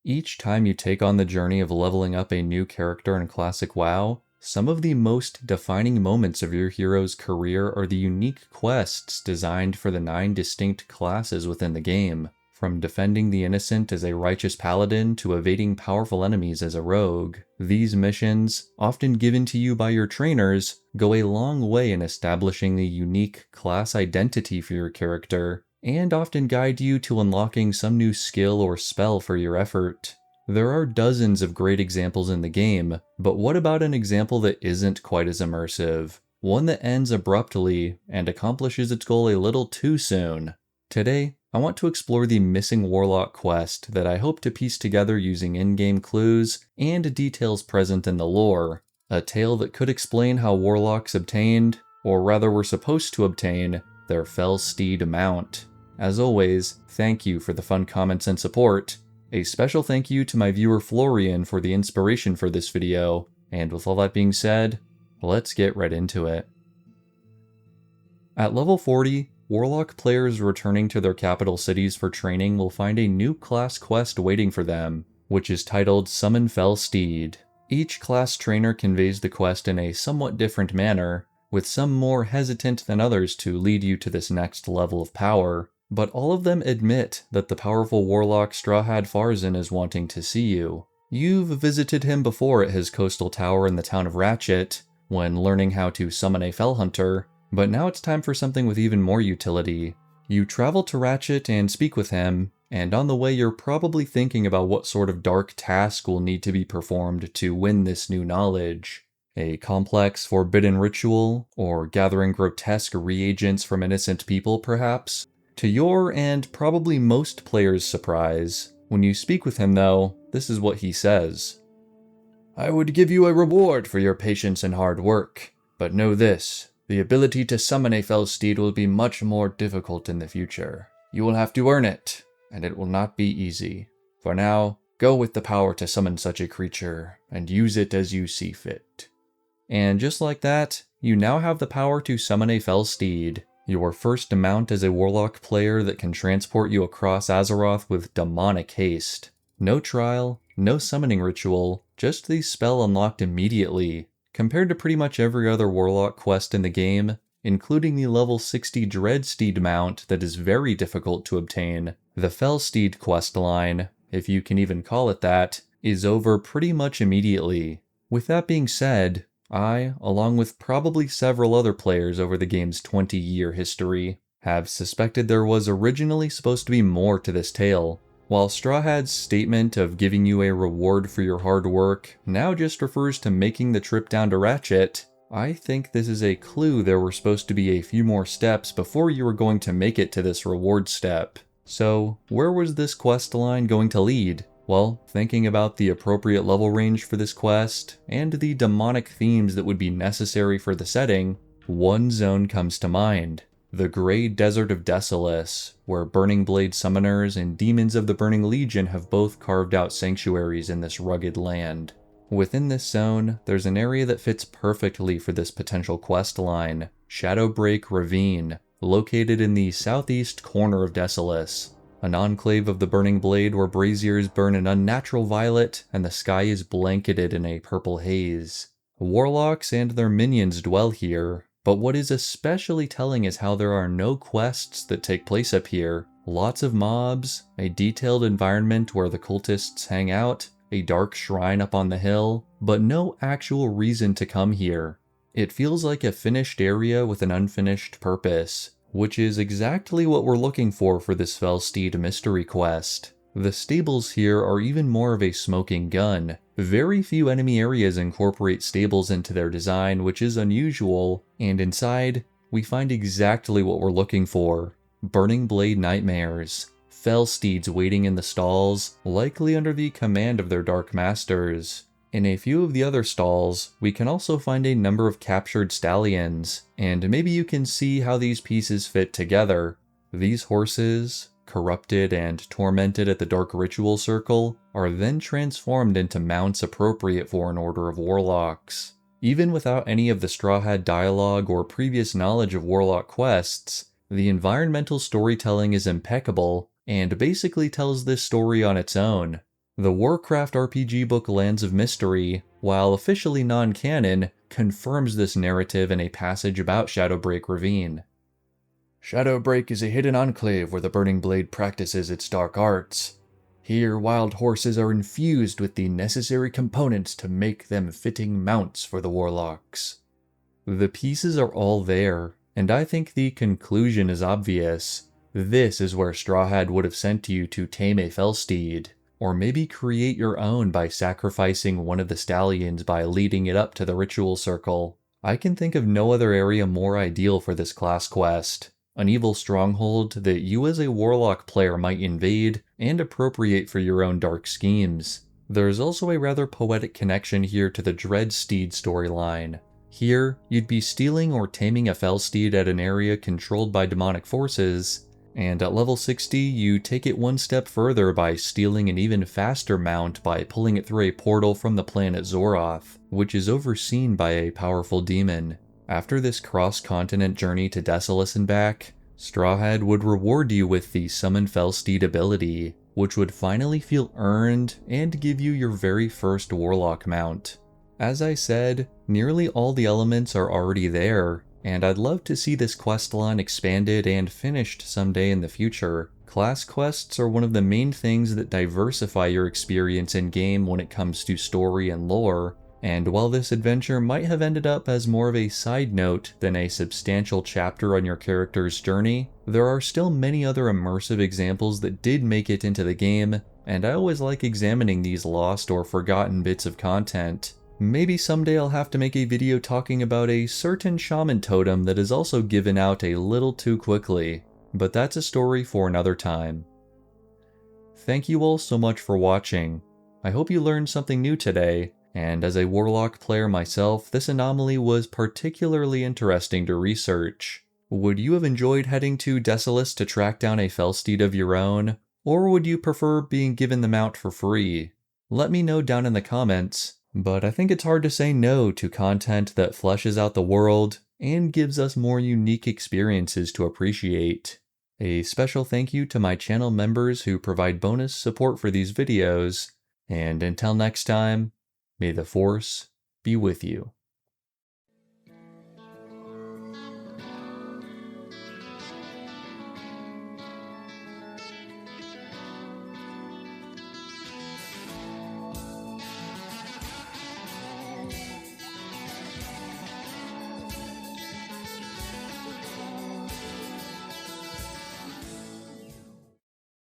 Each time you take on the journey of leveling up a new character in Classic WoW, some of the most defining moments of your hero's career are the unique quests designed for the 9 distinct classes within the game. From defending the innocent as a righteous paladin to evading powerful enemies as a rogue, these missions, often given to you by your trainers, go a long way in establishing the unique class identity for your character, and often guide you to unlocking some new skill or spell for your effort. There are dozens of great examples in the game, but what about an example that isn't quite as immersive? One that ends abruptly and accomplishes its goal a little too soon. Today, I want to explore the missing Warlock quest that I hope to piece together using in-game clues and details present in the lore, a tale that could explain how Warlocks obtained, or rather were supposed to obtain, their felsteed mount. As always, thank you for the fun comments and support. A special thank you to my viewer Florian for the inspiration for this video, and with all that being said, let's get right into it. At level 40, Warlock players returning to their capital cities for training will find a new class quest waiting for them, which is titled Summon Felsteed. Each class trainer conveys the quest in a somewhat different manner, with some more hesitant than others to lead you to this next level of power, but all of them admit that the powerful Warlock Strawhad Farzin is wanting to see you. You've visited him before at his coastal tower in the town of Ratchet, when learning how to summon a Fellhunter, but now it's time for something with even more utility. You travel to Ratchet and speak with him, and on the way you're probably thinking about what sort of dark task will need to be performed to win this new knowledge. A complex forbidden ritual, or gathering grotesque reagents from innocent people perhaps? To your and probably most players' surprise, when you speak with him though, this is what he says. "I would give you a reward for your patience and hard work, but know this. The ability to summon a felsteed will be much more difficult in the future. You will have to earn it, and it will not be easy. For now, go with the power to summon such a creature, and use it as you see fit." And just like that, you now have the power to summon a felsteed, your first mount as a Warlock player that can transport you across Azeroth with demonic haste. No trial, no summoning ritual, just the spell unlocked immediately. Compared to pretty much every other Warlock quest in the game, including the level 60 Dreadsteed mount that is very difficult to obtain, the Felsteed questline, if you can even call it that, is over pretty much immediately. With that being said, I, along with probably several other players over the game's 20-year history, have suspected there was originally supposed to be more to this tale. While Strawhad's statement of giving you a reward for your hard work now just refers to making the trip down to Ratchet, I think this is a clue there were supposed to be a few more steps before you were going to make it to this reward step. So, where was this quest line going to lead? Well, thinking about the appropriate level range for this quest, and the demonic themes that would be necessary for the setting, one zone comes to mind. The Grey Desert of Desolace, where Burning Blade summoners and demons of the Burning Legion have both carved out sanctuaries in this rugged land. Within this zone, there's an area that fits perfectly for this potential quest line, Shadowbreak Ravine, located in the southeast corner of Desolace, an enclave of the Burning Blade where braziers burn an unnatural violet and the sky is blanketed in a purple haze. Warlocks and their minions dwell here, but what is especially telling is how there are no quests that take place up here. Lots of mobs, a detailed environment where the cultists hang out, a dark shrine up on the hill, but no actual reason to come here. It feels like a finished area with an unfinished purpose, which is exactly what we're looking for this Felsteed mystery quest. The stables here are even more of a smoking gun. Very few enemy areas incorporate stables into their design, which is unusual, and inside, we find exactly what we're looking for. Burning Blade nightmares. Felsteeds waiting in the stalls, likely under the command of their dark masters. In a few of the other stalls, we can also find a number of captured stallions, and maybe you can see how these pieces fit together. These horses, corrupted and tormented at the Dark Ritual Circle, are then transformed into mounts appropriate for an order of Warlocks. Even without any of the Strawhad dialogue or previous knowledge of Warlock quests, the environmental storytelling is impeccable, and basically tells this story on its own. The Warcraft RPG book Lands of Mystery, while officially non-canon, confirms this narrative in a passage about Shadowbreak Ravine. Shadowbreak is a hidden enclave where the Burning Blade practices its dark arts. Here, wild horses are infused with the necessary components to make them fitting mounts for the Warlocks. The pieces are all there, and I think the conclusion is obvious. This is where Strawhad would have sent you to tame a felsteed, or maybe create your own by sacrificing one of the stallions by leading it up to the ritual circle. I can think of no other area more ideal for this class quest. An evil stronghold that you as a Warlock player might invade and appropriate for your own dark schemes. There's also a rather poetic connection here to the Dreadsteed storyline. Here, you'd be stealing or taming a felsteed at an area controlled by demonic forces, and at level 60 you take it one step further by stealing an even faster mount by pulling it through a portal from the planet Zoroth, which is overseen by a powerful demon. After this cross-continent journey to Desolace and back, Strawhad would reward you with the Summon Felsteed ability, which would finally feel earned and give you your very first Warlock mount. As I said, nearly all the elements are already there, and I'd love to see this questline expanded and finished someday in the future. Class quests are one of the main things that diversify your experience in-game when it comes to story and lore, and while this adventure might have ended up as more of a side note than a substantial chapter on your character's journey, there are still many other immersive examples that did make it into the game, and I always like examining these lost or forgotten bits of content. Maybe someday I'll have to make a video talking about a certain shaman totem that is also given out a little too quickly, but that's a story for another time. Thank you all so much for watching. I hope you learned something new today, and as a Warlock player myself, this anomaly was particularly interesting to research. Would you have enjoyed heading to Desolace to track down a felsteed of your own, or would you prefer being given the mount for free? Let me know down in the comments. But I think it's hard to say no to content that fleshes out the world and gives us more unique experiences to appreciate. A special thank you to my channel members who provide bonus support for these videos, and until next time, may the Force be with you.